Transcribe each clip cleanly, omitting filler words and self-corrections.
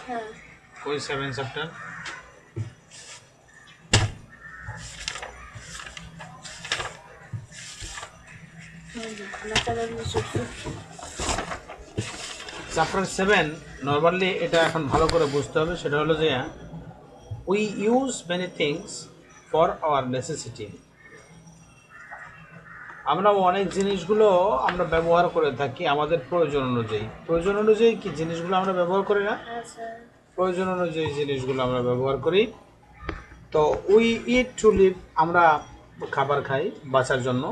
হ্যাঁ। ওই 7 chapter natural resources. Chapter 7 normally এটা এখন ভালো করে বুঝতে হবে। সেটা হলো যে we use many things for our necessity. আমরা অনেক জিনিসগুলো আমরা ব্যবহার করে থাকি আমাদের প্রয়োজন অনুযায়ী। প্রয়োজন অনুযায়ী কি জিনিসগুলো আমরা ব্যবহার করি না? হ্যাঁ স্যার। প্রয়োজন অনুযায়ী জিনিসগুলো আমরা ব্যবহার করি। তো উই ইট টু লিভ, আমরা খাবার খাই বাঁচার জন্য।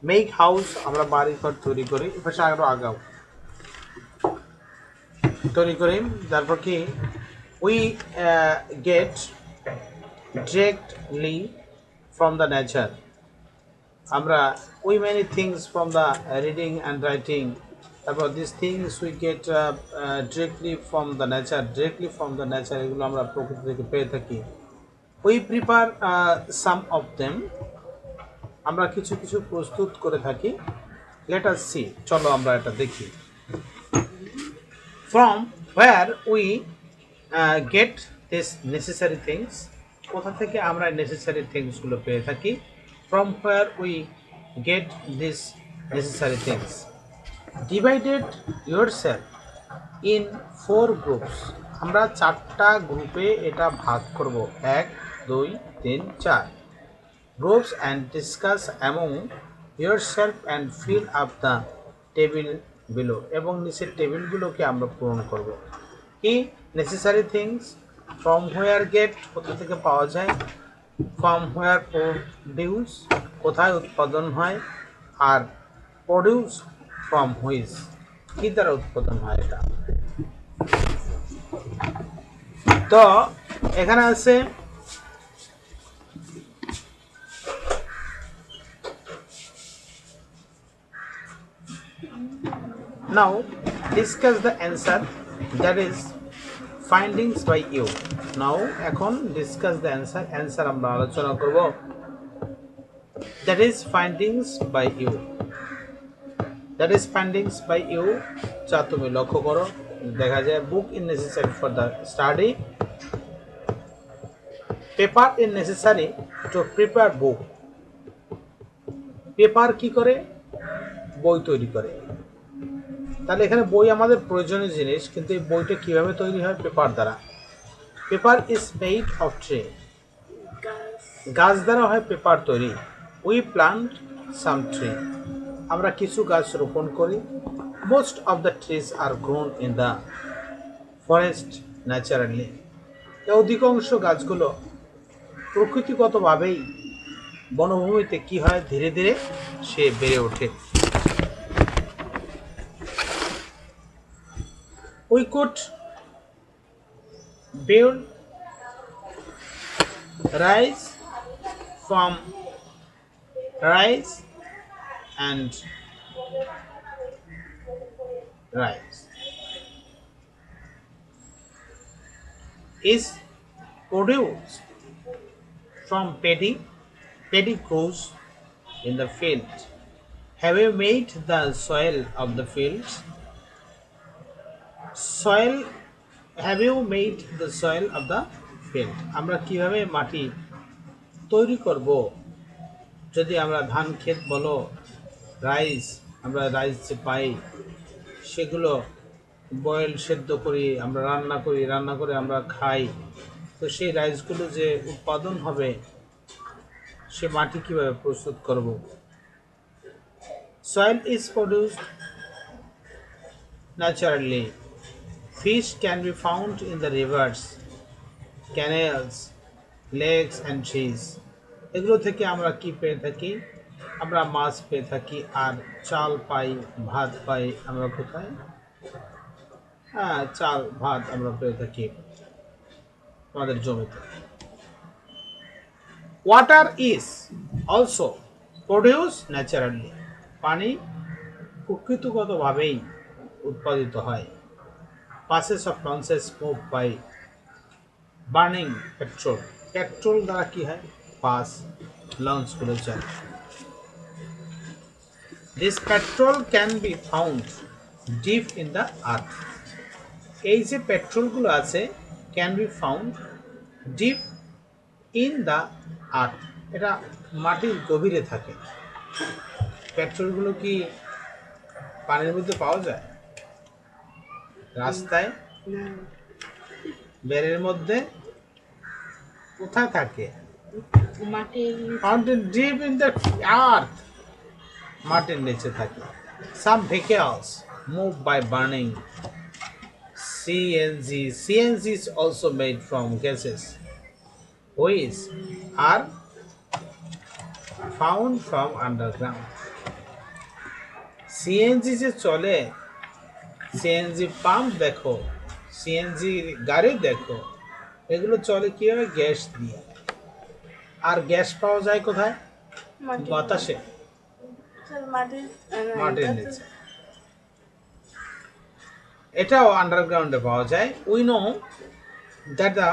মেক হাউস, আমরা বাড়ি ঘর তৈরি করি। এপাশে আরও আগাও তৈরি করি। তারপর কি we get directly from the nature, আমরা we many things from the reading and writing. তারপর this things we get directly from the nature, directly from the nature, এগুলো আমরা প্রকৃতি থেকে পেয়ে থাকি। We prepare some of them, আমরা কিছু কিছু প্রস্তুত করে থাকি। লেট আস সি, চলো আমরা এটা দেখি। From where we get this necessary things, কোথা থেকে আমরা নেসেসারি থিংসগুলো পেয়ে থাকি। From where we get this necessary things. Divided yourself in 4 groups, আমরা 4টা গ্রুপে এটা ভাগ করব। 1 2 3 4 groups and discuss among yourself and fill up the table below, এবং নিচের টেবিলগুলোকে আমরা পূরণ করব। কি necessary things? From where get, কোথা থেকে পাওয়া যায়। ফ্রম হোয়ার প্রডিউস, কোথায় উৎপাদন হয়। আর প্রডিউস ফ্রম হুইচ, কি দ্বারা উৎপাদন হয় এটা। তো এখানে আছে now discuss the answer, that is findings by you. now এখন discuss the answer, answer আমরা আলোচনা করব। that is findings by you, that is findings by you, যা তুমি লক্ষ্য করো। দেখা যায় book is necessary for the study, paper is necessary to prepare book, paper কি করে? বই তৈরি করে। তাহলে এখানে বই আমাদের প্রয়োজনীয় জিনিস, কিন্তু এই বইটা কিভাবে তৈরি হয়? পেপার দ্বারা। Paper is made of tree, গাছ দ্বারা হয় পেপার তৈরি। উই প্লান্ট সাম ট্রি, আমরা কিছু গাছ রোপণ করি। Most of the trees are grown in the forest naturally, অধিকাংশ গাছগুলো প্রকৃতিগতভাবেই বনভূমিতে কি হয়? ধীরে ধীরে সে বেড়ে ওঠে। we could build rise from rise and rise is produced from paddy. Paddy grows in the field. Have you made the soil of the fields? soil have you made the soil of the field, আমরা কিভাবে মাটি তৈরি করব? যদি আমরা ধান ক্ষেত বলো, রাইস, আমরা রাইস যে পাই সেগুলো বয়েল, সেদ্ধ করি, আমরা রান্না করি, রান্না করে আমরা খাই। তো সেই রাইসগুলো যে উৎপাদন হবে সে মাটি কিভাবে প্রস্তুত করব? soil is produced naturally. Fish can be found in the rivers, canals, lakes and trees. এগুলো থেকে আমরা কি পেয়ে থাকি? আমরা মাছ পেয়ে থাকি, আর চাল পাই, ভাত পাই। আমরা কোথায়? হ্যাঁ, চাল ভাত আমরা পেয়ে থাকি আমাদের জমিতে। Water is also produce naturally, পানি প্রকৃতিগতভাবেই উৎপাদিত হয়। passes of nonsense moved by burning petrol, petrol দ্বারা কি হয়? পাস, লঞ্চগুলো চলে। this petrol can be found deep in the earth, এই যে পেট্রোলগুলো আছে can be found deep in the earth, এটা মাটির গভীরে থাকে। পেট্রোলগুলো কি পানির মধ্যে পাওয়া যায়? রাস্তায়, বেরের মধ্যে, কোথায় থাকে? মাটির ডিপ ইন দ্য আর্থ, মাটির নিচে থাকে। Some vehicles move by burning CNG. CNG is also made from gases which are found from underground. CNG যে চলে, সিএনজি পাম্প দেখো, সিএনজি গাড়ি দেখো, এগুলো চলে কিভাবে? গ্যাস দিয়ে। আর গ্যাস পাওয়া যায় কোথায়? বাতাসে, মাটির নিচে। এটাও আন্ডারগ্রাউন্ডে পাওয়া যায়। We know that the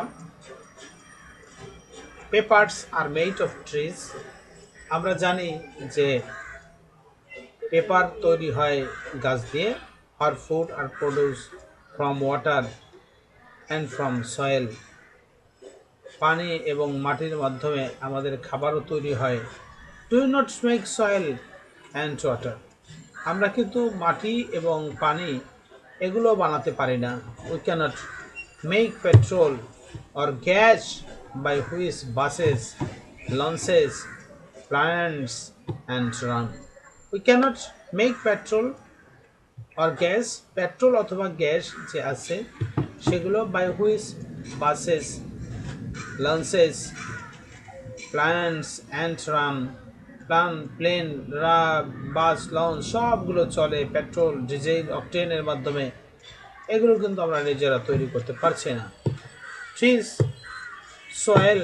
papers are made of trees. আমরা জানি যে পেপার তৈরি হয় গাছ দিয়ে। আর food are produce from water and from soil. পানি এবং মাটির মাধ্যমে আমাদের খাবারও তৈরি হয়। Do not make soil and water. আমরা কিন্তু মাটি এবং পানি এগুলো বানাতে পারি না। We cannot make petrol or gas by which buses, launches, plants and run. We cannot make petrol or gas, petrol অথবা গ্যাস যে আছে সেগুলো by which buses, launches, plants and run, plane, bus, launch সবগুলো চলে petrol, diesel, অকটেনের মাধ্যমে। এগুলো কিন্তু আমরা নিজেরা তৈরি করতে পারছি না। Trees, soil,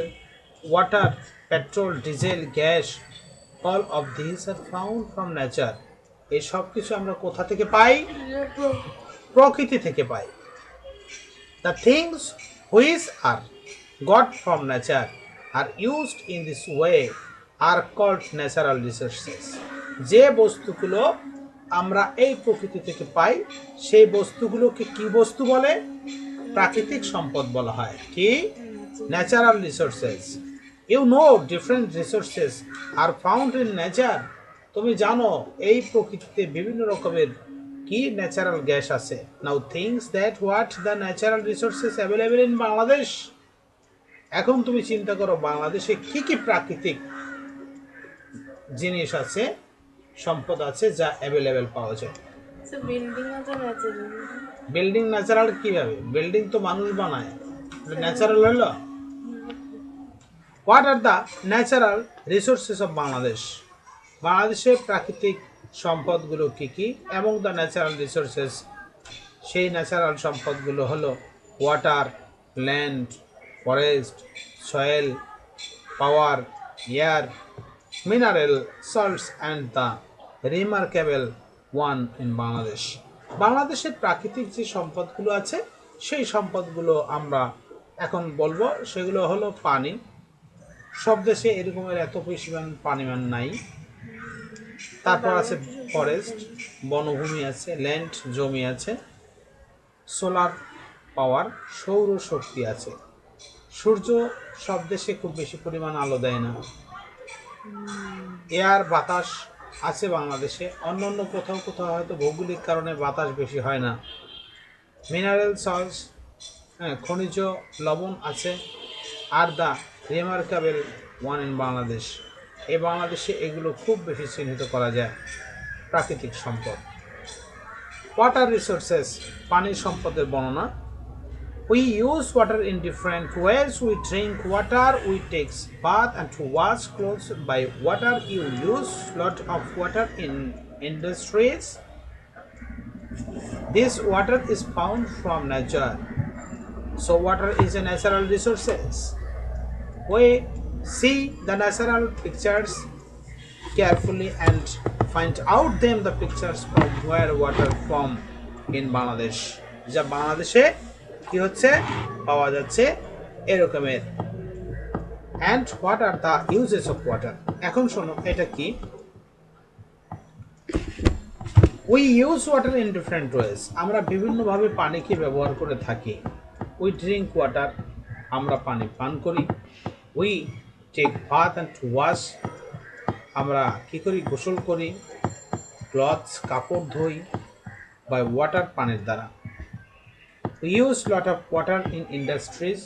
water, petrol, diesel, gas, all of this are found from nature. এই সব কিছু আমরা কোথা থেকে পাই? প্রকৃতি থেকে পাই। The things which are got from nature are used in this way are called natural resources. যে বস্তুগুলো আমরা এই প্রকৃতি থেকে পাই সেই বস্তুগুলোকে কি বস্তু বলে? প্রাকৃতিক সম্পদ বলা হয়। কি? Natural resources. You know different resources are found in nature. তুমি জানো এই প্রকৃতিতে বিভিন্ন রকমের কি ন্যাচারাল গ্যাস আছে। Now things that what the natural resources available in Bangladesh. এখন তুমি চিন্তা করো বাংলাদেশে কি কি প্রাকৃতিক জিনিস আছে, সম্পদ আছে যা অ্যাভেলেবেল পাওয়া যায়। বিল্ডিং ন্যাচারাল কিভাবে? বিল্ডিং তো মানুষ বানায়, ন্যাচারাল হলো? What are the natural resources of Bangladesh? বাংলাদেশের প্রাকৃতিক সম্পদগুলো কি কি? এবং দ্য ন্যাচারাল রিসোর্সেস, সেই ন্যাচারাল সম্পদগুলো হলো water, land, forest, soil, power, air, mineral, salts and the remarkable one in Bangladesh. বাংলাদেশের প্রাকৃতিক যে সম্পদগুলো আছে সেই সম্পদগুলো আমরা এখন বলবো। সেগুলো হলো পানি। সব দেশে এরকমের এত পরিমাণ পানিমান নাই। তারপর আছে ফরেস্ট, বনভূমি আছে, ল্যান্ড, জমি আছে, সোলার পাওয়ার, সৌর শক্তি আছে। সূর্য সব দেশে খুব বেশি পরিমাণ আলো দেয় না। এয়ার, বাতাস আছে বাংলাদেশে। অন্য অন্য কোথাও কোথাও হয়তো ভৌগোলিক কারণে বাতাস বেশি হয় না। মিনারেল সল্টস, খনিজ লবণ আছে। Are the remarkable one in Bangladesh, এই বাংলাদেশে এগুলো খুব বেশি চিহ্নিত করা যায় প্রাকৃতিক সম্পদ। ওয়াটার রিসোর্সেস, পানির সম্পদের বর্ণনা। We use water in different ways. We drink water, we take bath and to wash clothes by water. You use lot of water in industries. This water is found from nature. So water is a natural resources. We see the natural pictures carefully and find out them the pictures from where water from in Bangladesh. যা বাংলাদেশে কি হচ্ছে পাওয়া যাচ্ছে এরকমের। And what are the uses of water. এখন শোনো এটা কি। We use water in different ways, আমরা বিভিন্নভাবে পানিকে ব্যবহার করে থাকি। উই ড্রিঙ্ক ওয়াটার, আমরা পানি পান করি। We take bath and wash, আমরা কী করি, গোসল করি। ক্লথস, কাপড় ধুই বাই ওয়াটার, পানির দ্বারা। We use lot of water in industries,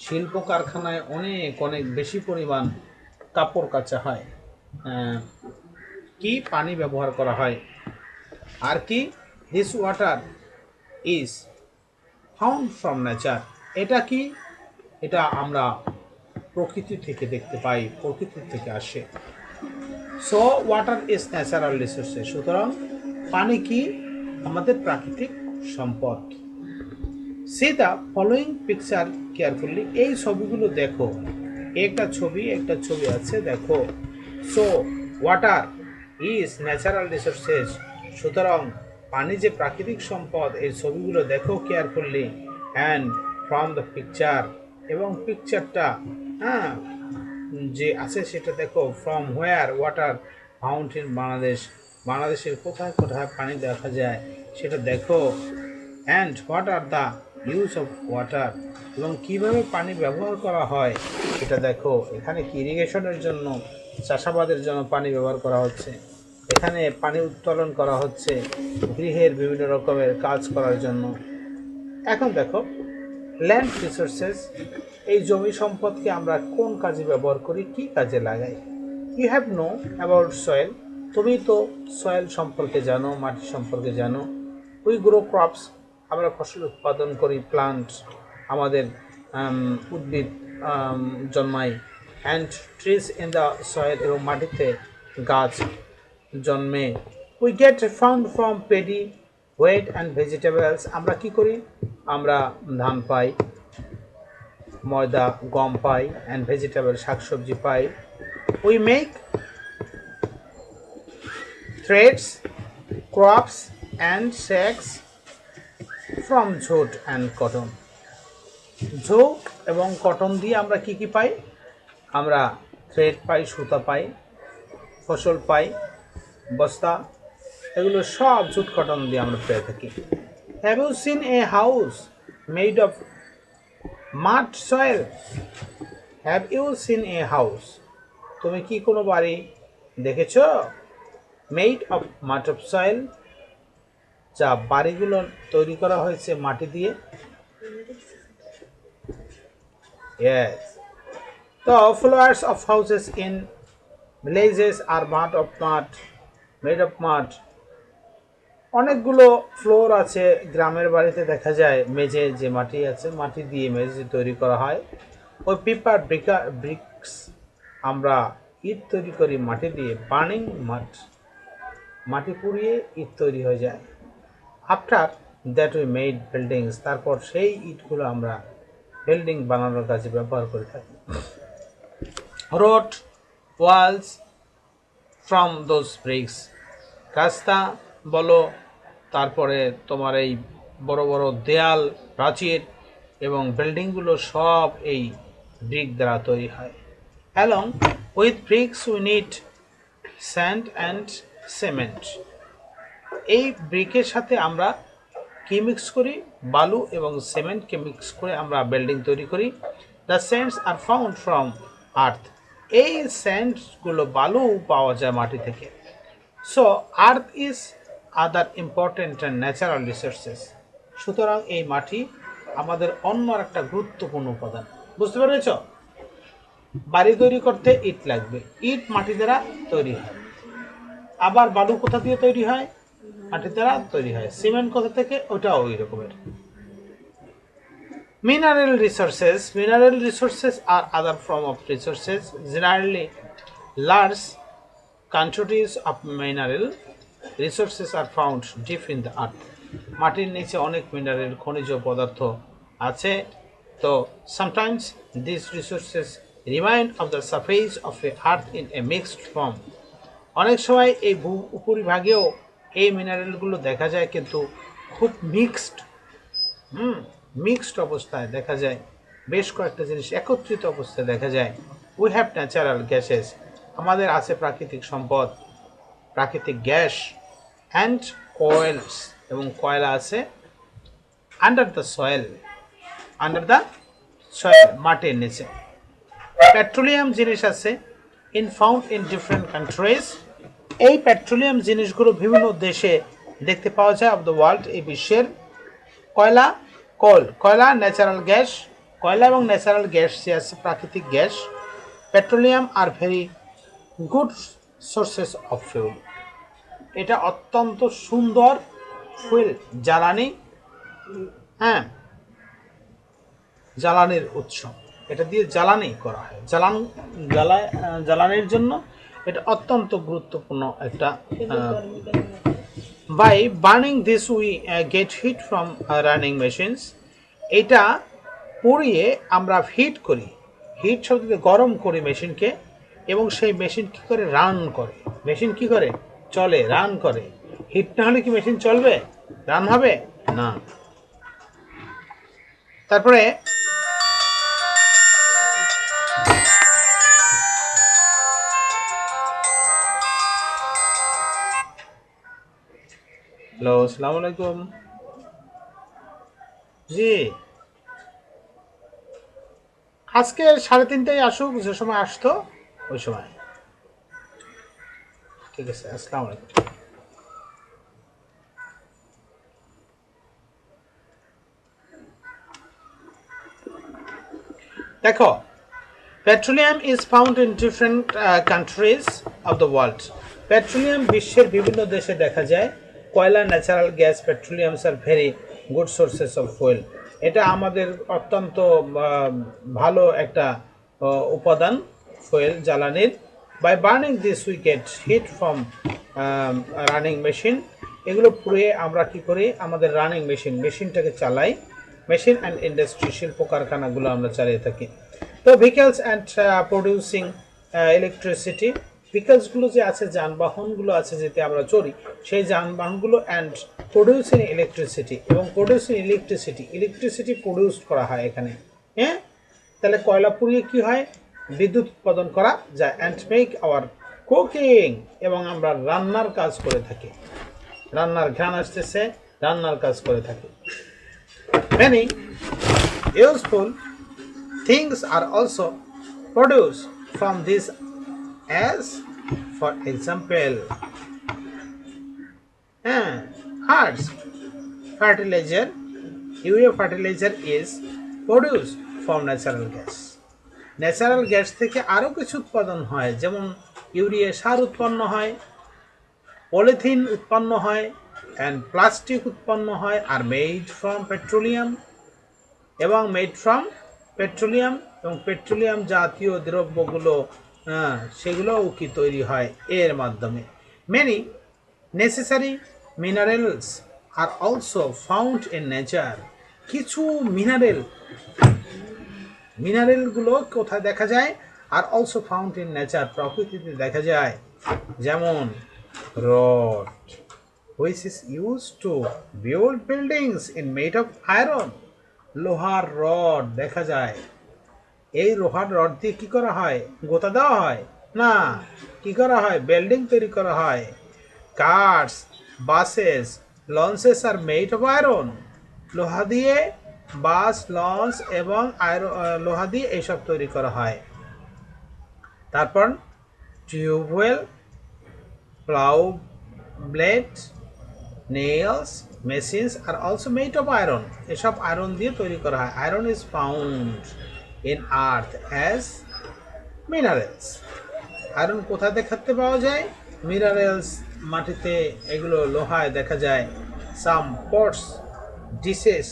শিল্প কারখানায় অনেক অনেক বেশি পরিমাণ কাপড় কাচা হয়, কি পানি ব্যবহার করা হয়। আর কি, this water is found from nature, এটা কি, এটা আমরা প্রকৃতি থেকে দেখতে পাই, প্রকৃতি থেকে আসে। So water is natural resources, সুতরাং পানি কি, আমাদের প্রাকৃতিক সম্পদ। C the following picture carefully, এই ছবিগুলো দেখো, একটা ছবি আছে, দেখো। So water is natural resources, সুতরাং পানি যে প্রাকৃতিক সম্পদ, এই ছবিগুলো দেখো carefully. And from the picture, এবং পিকচারটা, হ্যাঁ, যে আছে সেটা দেখো। From where water found in Bangladesh, বাংলাদেশের কোথায় কোথায় পানি দেখা যায় সেটা দেখো। And what are the use of water, এবং কীভাবে পানি ব্যবহার করা হয় সেটা দেখো। এখানে কি ইরিগেশনের জন্য, চাষাবাদের জন্য পানি ব্যবহার করা হচ্ছে, এখানে পানি উত্তোলন করা হচ্ছে গৃহের বিভিন্ন রকমের কাজ করার জন্য। এখন দেখো ল্যান্ড রিসোর্সেস, এই জমি সম্পদকে আমরা কোন কাজে ব্যবহার করি, কি কাজে লাগাই। You have no about soil, তুমি তো সয়েল সম্পর্কে জানো, মাটি সম্পর্কে জানো। উই গ্রো ক্রপস, আমরা ফসল উৎপাদন করি। প্লান্টস, আমাদের উদ্ভিদ জন্মাই। And trees in the soil, এবং মাটিতে গাছ জন্মে। We get found from paddy, wheat and vegetables, আমরা কি করি, আমরা ধান পাই, ময়দা, গম পাই। অ্যান্ড ভেজিটেবল, শাকসবজি পাই। We make threads, crops and sacks from jute and cotton, jute এবং কটন দিয়ে আমরা কি কি পাই, আমরা থ্রেড পাই, সুতা পাই, ফসল পাই, বস্তা, এগুলো সব ঝুট কটন দিয়ে আমরা পেয়ে থাকি। Have you seen a house made of mud soil, have you seen a house, তুমি কি কোনো বাড়ি দেখেছ, made of mud of soil, যা বাড়িগুলো তৈরি করা হয়েছে মাটি দিয়ে। Yes. The floors of houses in villages are made of mud. অনেকগুলো ফ্লোর আছে গ্রামের বাড়িতে, দেখা যায় মেঝে যে মাটি আছে, মাটি দিয়ে মেঝে তৈরি করা হয়। ওই পেপার ব্রিক্স, আমরা ইট তৈরি করি মাটি দিয়ে। বার্নিং মাড, মাটি পুড়িয়ে ইট তৈরি হয়ে যায়। After that we made buildings, তারপর সেই ইটগুলো আমরা বিল্ডিং বানানোর কাজে ব্যবহার করে থাকি। Road, walls from those bricks, রাস্তা বলো, তারপরে তোমার এই বড় বড় দেয়াল, প্রাচীর এবং বিল্ডিংগুলো সব এই ব্রিক দ্বারা তৈরি হয়। Along with bricks we need sand and cement, এই ব্রিকের সাথে আমরা কি মিক্স করি, বালু এবং সিমেন্টকে মিক্স করে আমরা বিল্ডিং তৈরি করি। The sands are found from earth, এই স্যান্ডগুলো, বালু পাওয়া যায় মাটি থেকে। So earth is other important and natural resources, সুতরাং এই মাটি আমাদের অন্য একটা গুরুত্বপূর্ণ উপাদান। বুঝতে পেরেছ, বাড়ি তৈরি করতে ইট লাগবে, ইট মাটি দ্বারা তৈরি হয়। আবার বালু কোথা দিয়ে তৈরি হয়, মাটি দ্বারা তৈরি হয়। সিমেন্ট কোথা থেকে, ওটাও ওই রকমের। Mineral resources are other form of resources. Generally, large quantities of mineral resources are found deep in the earth. মাটির নিচে অনেক মিনারেল, খনিজ পদার্থ আছে। তো sometimes these resources remain of the surface of the earth in a mixed form. অনেক সময় এই উপরিভাগেও এই মিনারেলগুলো দেখা যায়, কিন্তু খুব মিক্সড অবস্থায় দেখা যায়, বেশ কয়েকটা জিনিস একত্রিত অবস্থায় দেখা যায়। উই হ্যাভ ন্যাচারাল গ্যাসেস, আমাদের আছে প্রাকৃতিক সম্পদ, প্রাকৃতিক গ্যাস। অ্যান্ড coils এবং কয়লা আছে under the soil, মাটির নিচে। পেট্রোলিয়াম জিনিস আছে found in different countries, এই পেট্রোলিয়াম জিনিসগুলো বিভিন্ন দেশে দেখতে পাওয়া যায় অফ দ্য ওয়ার্ল্ড, এই বিশ্বের। কয়লা, কয়লা ন্যাচারাল গ্যাস, কয়লা এবং ন্যাচারাল গ্যাস যে আছে প্রাকৃতিক gas. Petroleum R very good sources of fuel, এটা অত্যন্ত সুন্দর ফুয়েল, জ্বালানি, হ্যাঁ জ্বালানির উৎস, এটা দিয়ে জ্বালানি করা হয়, জ্বালানির জন্য এটা অত্যন্ত গুরুত্বপূর্ণ একটা। By burning this we get heat from running machines, এটা পুড়িয়ে আমরা হিট করি, হিট শব্দকে গরম করি মেশিনকে, এবং সেই মেশিন কি করে রান করে, মেশিন কি করে চলে, রান করে। হিট না হলে কি মেশিন চলবে, রান হবে না। তারপরে হ্যালো, আসসালামু আলাইকুম। জি, আজকে 3:30টায় আসুক, যে সময় আসতো ওই সময়। ঠিক আছে, আসসালামু আলাইকুম। দেখো, petroleum is found in different countries of the world, petroleum বিশ্বের বিভিন্ন দেশে দেখা যায়। কয়লা, natural gas, petroleums are very good sources of fuel, এটা আমাদের অত্যন্ত ভালো একটা উপাদান ফুয়েল, জ্বালানির। By burning this we get heat from running machine, এগুলো পুড়িয়ে আমরা কি করি, আমাদের রানিং মেশিনটাকে চালাই, মেশিন অ্যান্ড ইন্ডাস্ট্রি, শিল্প কারখানাগুলো আমরা চালিয়ে থাকি। তো ভেহিকলস অ্যান্ড প্রডিউসিং ইলেকট্রিসিটি, ভেহিকলসগুলো যে আছে, যানবাহনগুলো আছে যেতে আমরা চড়ি, সেই যানবাহনগুলো, অ্যান্ড প্রডিউসিং ইলেকট্রিসিটি, এবং প্রডিউসিং ইলেকট্রিসিটি প্রডিউস করা হয় এখানে, হ্যাঁ। তাহলে কয়লা পুড়িয়ে কি হয়, বিদ্যুৎ উৎপাদন করা যায়। অ্যান্ড মেক আওয়ার কুকিং, এবং আমরা রান্নার কাজ করে থাকি, রান্নার ঘ্রাণ আসতেছে, রান্নার কাজ করে থাকি। Many useful things are also produced from this, as for example, herbs, fertilizer, urea fertilizer is produced from natural gas. Natural gas থেকে আরও কিছু উৎপাদন হয়, যেমন ইউরিয়া সার উৎপন্ন হয়, পলিথিন উৎপন্ন হয়, অ্যান্ড প্লাস্টিক উৎপন্ন হয়, আর মেড ফ্রম পেট্রোলিয়াম, এবং পেট্রোলিয়াম জাতীয় দ্রব্যগুলো, সেগুলোও কি তৈরি হয় এর মাধ্যমে। Many necessary minerals are also found in nature, কিছু মিনারেলগুলো কোথায় দেখা যায়, are also found in nature, প্রকৃতিতে দেখা যায়। যেমন rod, which is use to build buildings in made of iron, লোহার রড দেখা যায়। এই লোহার রড দিয়ে কি করা হয়, গোতা দেওয়া হয় না, কি করা হয়, বিল্ডিং তৈরি করা হয়। Cars, buses, launches are made of iron, লোহা দিয়ে বাস, লঞ্চ এবং লোহা দিয়ে এইসব তৈরি করা হয়। তারপর tube well, plough blade, nails, machines are also made of iron, এসব আয়রন দিয়ে তৈরি করা হয়। Iron is found in earth as minerals, iron কোথায় দেখতে পাওয়া যায়, মিনারেলস, মাটিতে, এগুলো লোহায় দেখা যায়। Some pots, dishes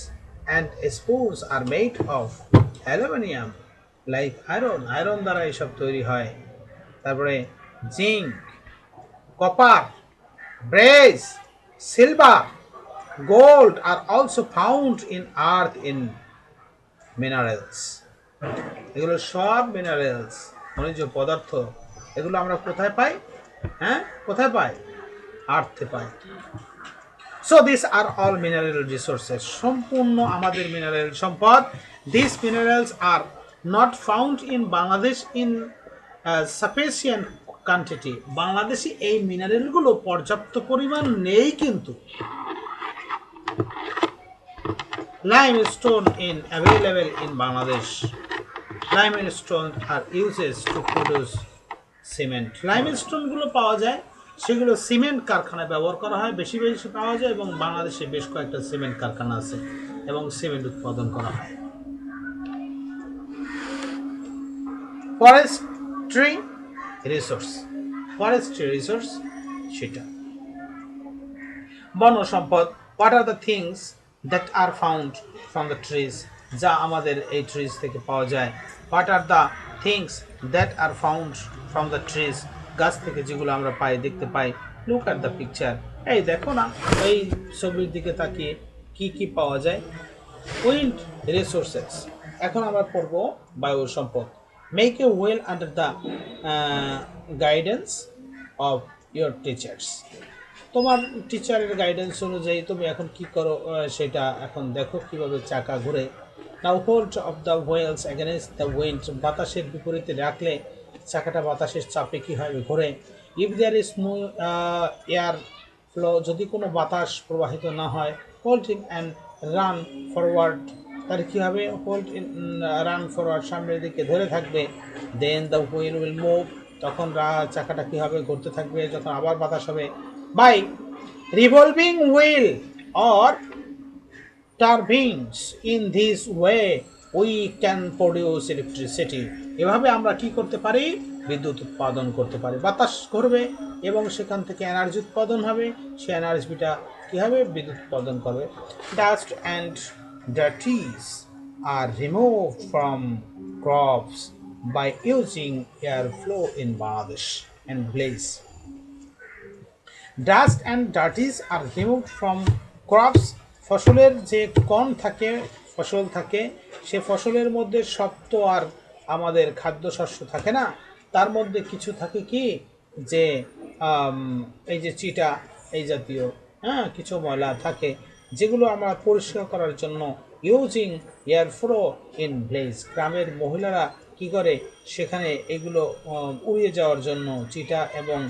and spoons are made of aluminium like iron, iron দ্বারা এসব তৈরি হয়। তারপরে zinc, copper, brass, silver, gold are also found in earth in minerals. এগুলো সব মিনারেলস, খনিজ পদার্থ, এগুলো আমরা কোথায় পাই, কোথায় পাই, আর্থে পাই। So this are all mineral resources, সম্পূর্ণ আমাদের মিনারেল সম্পদ। This minerals are not found in Bangladesh in sufficient quantity. বাংলাদেশে এই মিনারেলগুলো পর্যাপ্ত পরিমাণ নেই কিন্তু limestone in available in Bangladesh. Limestone are uses to produce cement. Limestone গুলো পাওয়া যায়, সেগুলো সিমেন্ট কারখানায় ব্যবহার করা হয়, বেশি বেশি পাওয়া যায় এবং বাংলাদেশে বেশ কয়েকটা সিমেন্ট কারখানা আছে এবং সিমেন্ট উৎপাদন করা হয়। ফরেস্ট্রি রিসোর্স সেটা বন সম্পদ। What are the things that R found from the trees, যা আমাদের এই ট্রিজ থেকে পাওয়া যায়। What are the things that R found from the trees, গাছ থেকে যেগুলো আমরা পাই, দেখতে পাই। লুক অ্যাট দ্য পিকচার, এই দেখো না, এই ছবির দিকে তাকিয়ে কি কি পাওয়া যায়। উইন্ড রিসোর্সেস, এখন আমরা পড়ব বায়ু সম্পদ। Make a well under the guidance of your teachers, তোমার টিচারের গাইডেন্স অনুযায়ী তুমি এখন কি করো সেটা এখন দেখো কিভাবে চাকা ঘুরে। Now hold of the wheels against the wind, বাতাসের বিপরীতে রাখলে চাকাটা বাতাসের চাপে কী হবে, ঘুরে। If there is no air flow, যদি কোনো বাতাস প্রবাহিত না হয়, hold in and run forward, তাহলে কী হবে, হোল্ড ইন রান ফরওয়ার্ড, সামনের দিকে ধরে থাকবে। দেন দ্য হুইল উইল মুভ, তখন চাকাটা কী হবে, ঘুরতে থাকবে, যখন আবার বাতাস হবে। By revolving wheel or turbines, in this way we can produce electricity. এভাবে আমরা কি করতে পারি, বিদ্যুৎ উৎপাদন করতে পারি। বাতাস ঘুরবে এবং সেখান থেকে এনার্জি উৎপাদন হবে, সেই এনার্জিটা কি হবে, বিদ্যুৎ উৎপাদন করবে। Dust and dirties are removed from crops by using airflow in Bangladesh and Blaze. Dust and dirties are removed from crops, ফসলের যে কণ থাকে, ফসল থাকে, সে ফসলের মধ্যে সব তো আর আমাদের খাদ্যশস্য থাকে না, তার মধ্যে কিছু থাকে কি, যে এই যে চিটা, এই জাতীয় কিছু ময়লা থাকে, যেগুলো আমরা পরিষ্কার করার জন্য ইউজিং এয়ারফ্লো ইন ভিলেজ, গ্রামের মহিলারা কি করে, সেখানে এগুলো উড়িয়ে যাওয়ার জন্য, চিটা এবং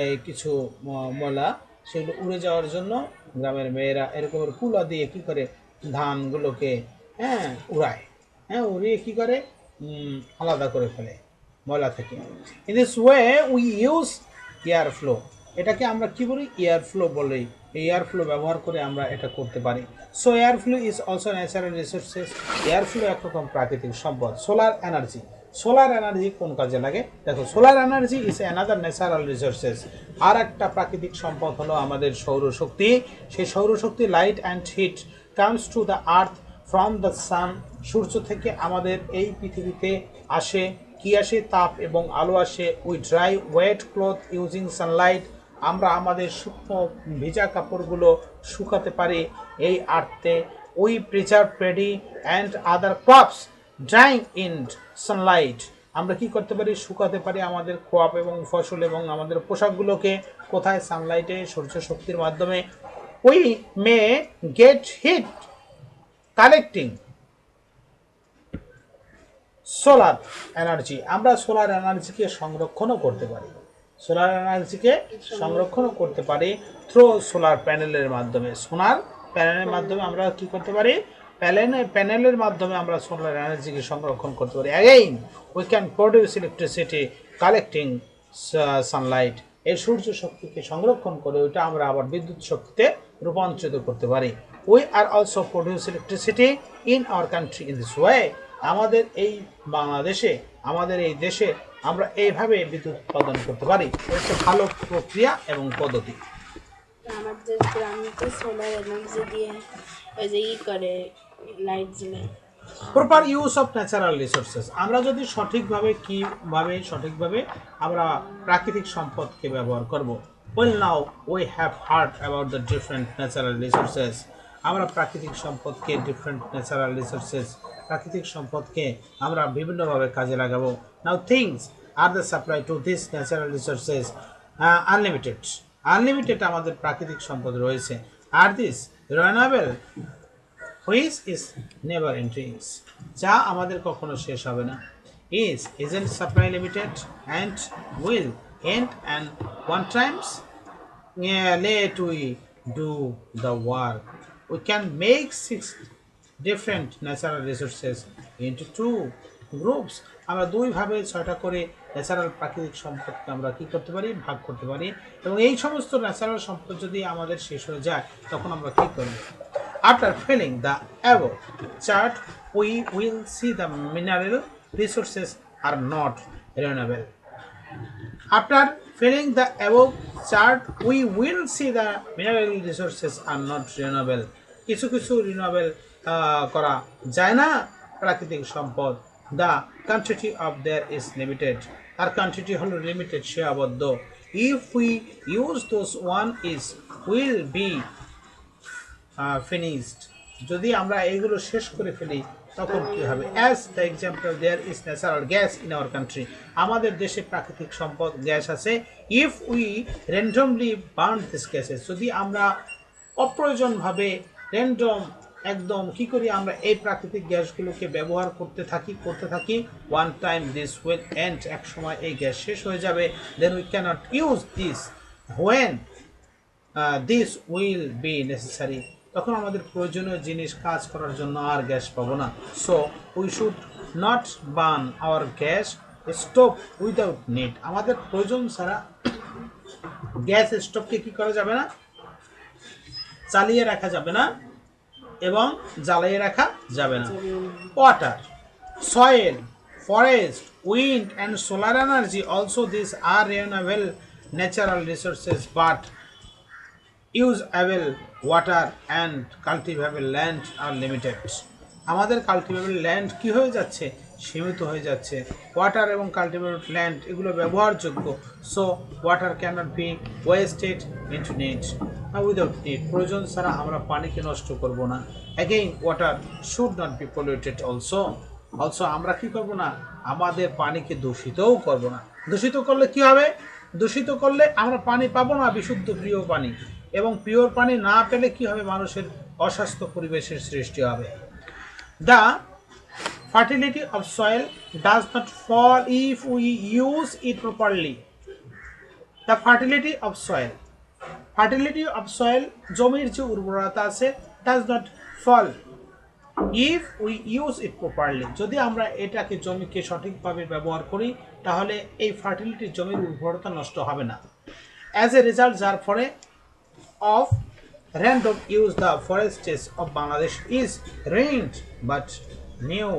এই কিছু ময়লা, সেগুলো উড়ে যাওয়ার জন্য গ্রামের মেয়েরা এরকম কুলা দিয়ে কি করে, ধানগুলোকে উড়ায়, উড়িয়ে কি করে, আলাদা করে ফেলে ময়লা থেকে। In this way we use air flow, এটাকে আমরা কি বলি, এয়ার ফ্লো বলি। এই এয়ার ফ্লো ব্যবহার করে আমরা এটা করতে পারি। So air flow is also natural resources, air flow একরকম প্রাকৃতিক সম্পদ। সোলার এনার্জি, সোলার এনার্জি কোন কাজে লাগে, দেখো, solar energy is another natural resources, আর একটা প্রাকৃতিক সম্পদ হলো আমাদের সৌরশক্তি। সেই সৌরশক্তি light and heat comes to the earth from the sun, সূর্য থেকে আমাদের এই পৃথিবীতে আসে, কি আসে, তাপ এবং আলো আসে। We dry wet cloth using sunlight, আমরা আমাদের শুকনো ভিজা কাপড়গুলো শুকাতে পারি এই আর্থে। We preserve paddy and other crops drying in sunlight, আমরা কি করতে পারি, শুকাতে পারি আমাদের ক্রপ এবং ফসল এবং আমাদের পোশাকগুলোকে, কোথায়, সানলাইটে, সূর্য শক্তির মাধ্যমে। We may get heat collecting solar energy, আমরা সোলার এনার্জিকে সংরক্ষণও করতে পারি, সোলার এনার্জিকে সংরক্ষণও করতে পারি থ্রু সোলার প্যানেলের মাধ্যমে। সোলার প্যানেলের মাধ্যমে আমরা কি করতে পারি, প্যানেলের মাধ্যমে আমরা সোলার এনার্জিকে সংরক্ষণ করতে পারি। Again we can produce electricity collecting Sunlight, এই সূর্য শক্তিকে সংরক্ষণ করে ওইটা আমরা আবার বিদ্যুৎ শক্তিতে রূপান্তরিত করতে পারি। We are also produce electricity in our country in this way, আমাদের এই বাংলাদেশে, আমাদের এই দেশে আমরা এইভাবে বিদ্যুৎ উৎপাদন করতে পারি। এটা ভালো প্রক্রিয়া এবং পদ্ধতি। আমাদের গ্রামে তো সোলার এনার্জি দিয়ে ওই যে করে লাইট জ্বলে। Proper use of natural resources, আমরা যদি সঠিকভাবে আমরা প্রাকৃতিক সম্পদকে ব্যবহার করব। Well now we have heard about the different natural resources, আমরা প্রাকৃতিক সম্পদকে প্রাকৃতিক সম্পদকে আমরা বিভিন্নভাবে কাজে লাগাবো। Now things are the supply to this natural resources unlimited আমাদের প্রাকৃতিক সম্পদ রয়েছে। Are this renewable which is never ending, যা আমাদের কখনো শেষ হবে না। Isn't supply limited and will end and one times, yeah, let we do the work. We can make 6 different natural resources into 2 groups. আমরা দুইভাবে 6টা করে ন্যাচারাল প্রাকৃতিক সম্পদকে আমরা কি করতে পারি, ভাগ করতে পারি। এবং এই সমস্ত ন্যাচারাল সম্পদ যদি আমাদের শেষ হয়ে যায় তখন আমরা কি করব? After filling the above chart, we will see the mineral resources are not renewable. After filling the above chart, we will see the mineral resources are not renewable. কিছু কিছু রিনিউয়েবল করা যায় না প্রাকৃতিক সম্পদ। The quantity of there is limited. আর quantity হলো limited, সীমাবদ্ধ। If we use those, one is will be finished. যদি আমরা এইগুলো শেষ করে ফেলি তখন কি হবে? As the example, there is natural gas in our country. আমাদের দেশে প্রাকৃতিক সম্পদ গ্যাস আছে। If we randomly burn these gases, যদি আমরা অপ্রয়োজনভাবে র্যান্ডম একদম কি করি, আমরা এই প্রাকৃতিক গ্যাসগুলোকে ব্যবহার করতে থাকি, one time this will end, এক সময় এই গ্যাস শেষ হয়ে যাবে। Then we cannot use this when this will be necessary, তখন আমাদের প্রয়োজনীয় জিনিস কাজ করার জন্য আর গ্যাস পাবো না। So we should not burn our gas stove without need. আমাদের প্রয়োজন ছাড়া গ্যাস স্টোভকে কি করা যাবে না, চালিয়ে রাখা যাবে না এবং জ্বালিয়ে রাখা যাবে না। Water, soil, forest, wind and solar energy also this are renewable natural resources, but usable water and cultivable land are limited. আমাদের কাল্টিভেবল ল্যান্ড কি হয়ে যাচ্ছে, সীমিত হয়ে যাচ্ছে। ওয়াটার এবং কাল্টিভেবল ল্যান্ড এগুলো ব্যবহারযোগ্য। So water cannot be wasted into need, without need, প্রয়োজন ছাড়া আমরা পানিকে নষ্ট করব না। Again water should not be polluted also আমরা কি করব না, আমাদের পানিকে দূষিতও করব না। দূষিত করলে কি হবে? দূষিত করলে আমরা পানি পাবো না, বিশুদ্ধ প্রিয় পানি, এবং পিওর পানি না পেলে কি হবে, মানুষের অস্বাস্থ্য পরিবেশের সৃষ্টি হবে। The fertility of soil does not fall if we use it properly. The fertility of soil, জমির যে উর্বরতা আছে, does not fall if we use it properly. যদি আমরা এটাকে জমিকে সঠিকভাবে ব্যবহার করি তাহলে এই ফার্টিলিটি, জমির উর্বরতা নষ্ট হবে না। As a result, যার ফলে of random use, the forests of Bangladesh is ruined, but new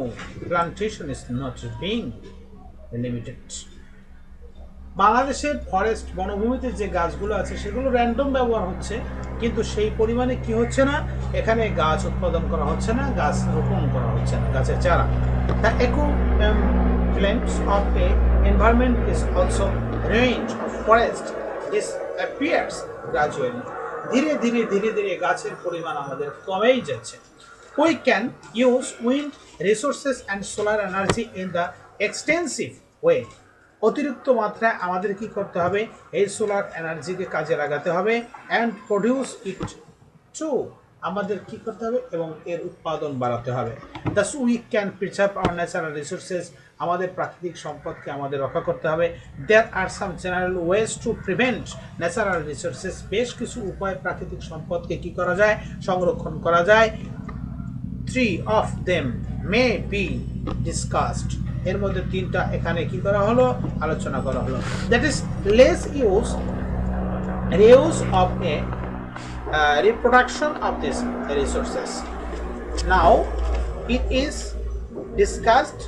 plantation is not being limited. বাংলাদেশের ফরেস্ট, বনভূমিতে যে গাছগুলো আছে সেগুলো র্যান্ডম ব্যবহার হচ্ছে, কিন্তু সেই পরিমাণে কি হচ্ছে না, এখানে গাছ উৎপাদন করা হচ্ছে না, গাছ রোপণ করা হচ্ছে না, গাছের চারা। The equivalence of a environment is also range of forest disappears gradually. ধীরে ধীরে গাছের পরিমাণ আমাদের কমেই যাচ্ছে। We can use wind resources and solar energy in the extensive way. অতিরিক্ত মাত্রায় আমাদের কি করতে হবে, এই সোলার এনার্জিকে কাজে লাগাতে হবে, and produce it too, আমাদের কি করতে হবে এবং এর উৎপাদন বাড়াতে হবে। Thus we can preserve our natural resources, আমাদের প্রাকৃতিক সম্পদকে আমাদের রক্ষা করতে হবে। There are some general ways to prevent natural resources, বেশ কিছু উপায় প্রাকৃতিক সম্পদকে কি করা যায়, সংরক্ষণ করা যায়। 3 of them may be discussed, এর মধ্যে 3টা এখানে কি করা হলো, আলোচনা করা হলো। That is less reuse of a reproduction of these resources. Now it is discussed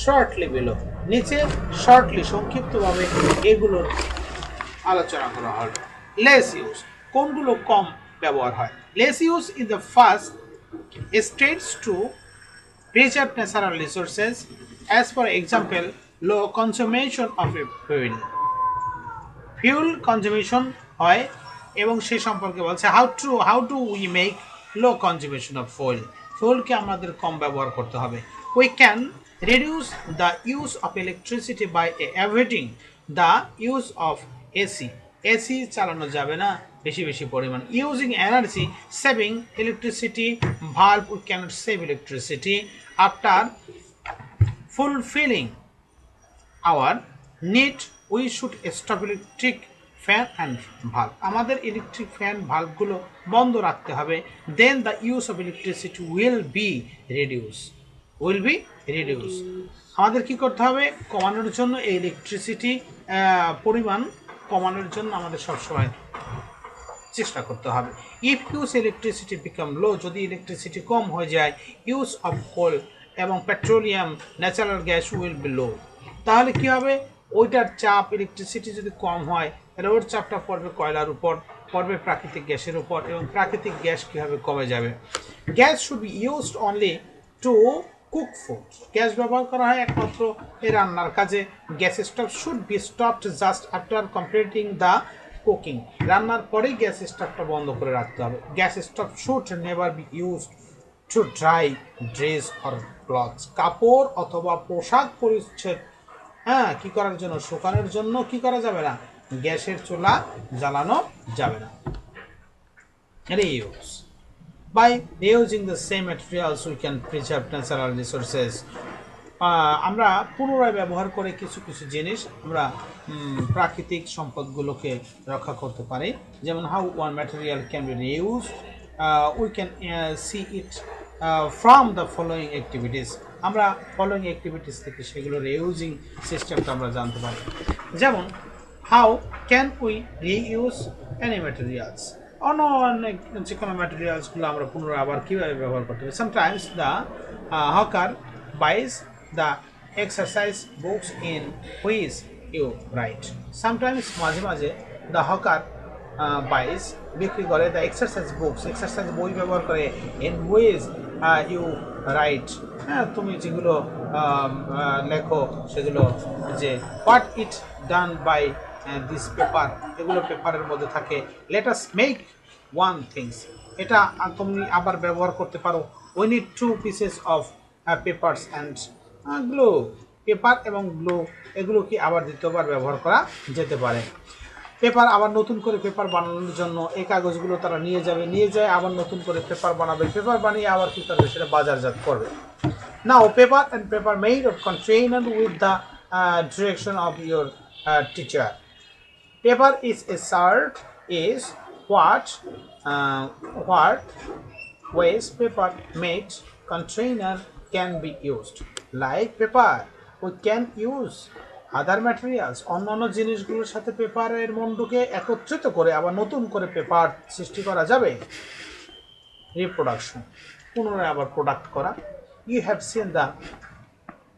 shortly below. নিচে শর্টলি, সংক্ষিপ্তভাবে এগুলোর আলোচনা করা হলো। লেস ইউজ, কোনগুলো কম ব্যবহার হয়? Less use in the first states to preserve natural resources, as for example low consumption of a fuel consumption হয়, এবং সে সম্পর্কে বলছে how do we make low consumption of fuelকে আমাদের কম ব্যবহার করতে হবে। We can reduce the use of electricity by avoiding the use of AC চালানো যাবে না বেশি পরিমাণ। Using energy saving electricity bulb, we cannot save electricity. After fulfilling our need we should stop electric fan and bulb, আমাদের electric fan ভাল্বগুলো বন্ধ রাখতে হবে। Then the use of electricity will be reduce. আমাদের কি করতে হবে, কমানোর জন্য এই ইলেকট্রিসিটি পরিমাণ কমানোর জন্য আমাদের সবসময় চেষ্টা করতে হবে। If use electricity become low, যদি ইলেকট্রিসিটি কম হয়ে যায়, ইউজ অফ কোল এবং petroleum natural gas will be low, তাহলে কি হবে, ওইটার চাপ ইলেকট্রিসিটি যদি কম হয় তাহলে ওর চাপটা পড়বে কয়লার উপর, পড়বে প্রাকৃতিক গ্যাসের উপর, এবং প্রাকৃতিক গ্যাস কীভাবে কমে যাবে। Gas should be used only to cook food, gas ব্যবহার করা হয় একমাত্র এই রান্নার কাজে। Gas stove should be stopped just after completing the cooking, রান্নার পরেই গ্যাস স্টোভটা বন্ধ করে রাখতে হবে। Gas stove should never be used to dry dress or clothes, কাপড় অথবা পোশাক পরিচ্ছদ কি করার জন্য, শুকানোর জন্য কি করা যাবে না, গ্যাসের চুলা জ্বালানো যাবে না। Reuse, by reusing the same materials we can preserve natural resources, আমরা পুনরায় ব্যবহার করে কিছু কিছু জিনিস আমরা প্রাকৃতিক সম্পদগুলোকে রক্ষা করতে পারি। যেমন how one material can be reuse, we can see it from the following activities, আমরা ফলোয়িং অ্যাক্টিভিটিস থেকে সেগুলো রিউজিং সিস্টেমটা আমরা জানতে পারি। যেমন how can we reuse any materials, অনেক যে কোনো ম্যাটেরিয়ালসগুলো আমরা পুনরায় আবার কীভাবে ব্যবহার করতে পারি। Sometimes the hawker buys the exercise books in which you write, sometimes মাঝে মাঝে দ্য হকার বাইজ বিক্রি করে দ্য এক্সারসাইজ বুকস, এক্সারসাইজ বই ব্যবহার করে, ইন হুইচ ইউ রাইট, তুমি যেগুলো লেখো সেগুলো, যে what it done by this paper, এগুলো পেপারের মধ্যে থাকে। Let us make one things, এটা তুমি আবার ব্যবহার করতে পারো। We need 2 pieces of papers and glue, paper এবং গ্লো এগুলো কি আবার দ্বিতীয়বার ব্যবহার করা যেতে পারে। পেপার আবার নতুন করে পেপার বানানোর জন্য এই কাগজগুলো তারা নিয়ে যায় আবার নতুন করে পেপার বানাবে, পেপার বানিয়ে আবার কী করবে, সেটা বাজারজাত করবে। Now paper and paper made of container with the direction of your teacher. Paper is a sort is what waste paper made container can be used. Like paper, we can use other materials, অন্যান্য জিনিসগুলোর সাথে পেপারের মণ্ডকে একত্রিত করে আবার নতুন করে paper সৃষ্টি করা যাবে। রিপ্রোডাকশন, পুনরায় আবার প্রোডাক্ট করা। You have seen the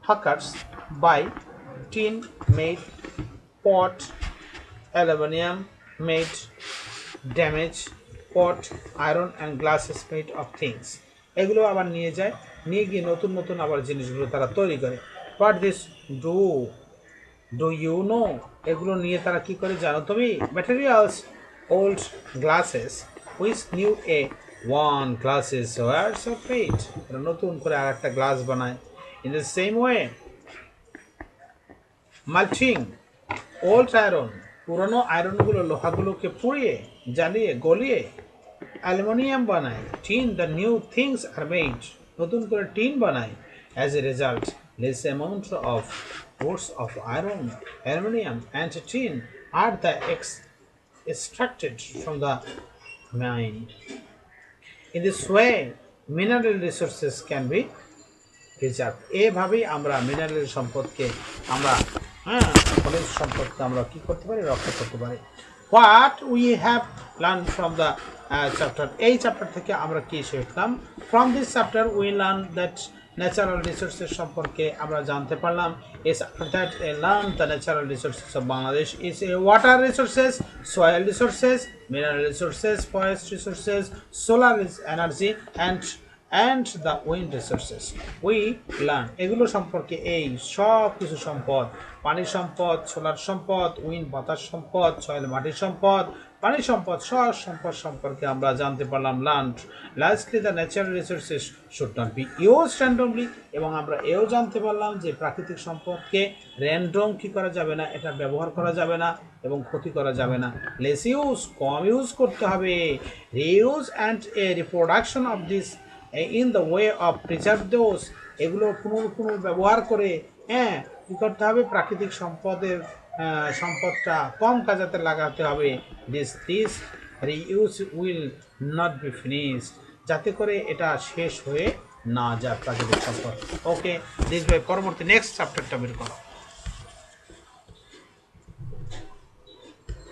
hawkers buy tin made pot, aluminum made, damage pot, iron and glasses made of things, এগুলো আবার নিয়ে গিয়ে নতুন নতুন আবার জিনিসগুলো তারা তৈরি করে। But this do you know, এগুলো নিয়ে তারা কি করে জানো তুমি? Materials old glasses which new a one glasses worse of it, নতুন করে আর একটা গ্লাস বানায়। In the same way melting old iron, পুরনো আয়রনগুলো লোহাগুলোকে পুড়িয়ে জ্বালিয়ে গলিয়ে অ্যালুমিনিয়াম বানায়। Tin, the new things are made, নতুন করে টিন বানায়। As a result less amount of ores of iron, aluminum and tin are the extracted from the mine. In this way mineral resources can be preserved. এভাবেই আমরা mineral সম্পদকে আমরা খনিজ সম্পদকে আমরা কি করতে পারি? রক্ষা করতে পারি। What we have learned from the chapter, এই চ্যাপ্টার থেকে আমরা কি শিখলাম? From this chapter we learned that natural resources সম্পর্কে আমরা জানতে পারলাম। is that a learn the natural resources of Bangladesh is a water resources, soil resources, mineral resources, forest resources, solar energy and the wind resources. We learn এগুলো সম্পর্কে, এই সব কিছু সম্পদ, পানি সম্পদ, সোলার সম্পদ, উইন্ড বাতাস সম্পদ, সয়েল মাটির সম্পদ, পানি সম্পদ, সব সম্পদ সম্পর্কে আমরা জানতে পারলাম। Lastly the natural resources should not be used randomly, এবং আমরা এও জানতে পারলাম যে প্রাকৃতিক সম্পদকে র্যান্ডম কি করা যাবে না, এটা ব্যবহার করা যাবে না এবং ক্ষতি করা যাবে না। লেস ইউজ, কম ইউজ করতে হবে। Reuse and a reproduction of this in the way of preserve those, এগুলো পুনর্ব্যবহার করে কী করতে হবে? প্রাকৃতিক সম্পদের সম্পদটা কম কাজেতে লাগাতে হবে। This reuse will not be finished, যাতে করে এটা শেষ হয়ে না যায় প্রাকৃতিক সম্পদ। ওকে, দিস ভাই পরবর্তী নেক্সট চ্যাপ্টারটা বের করো।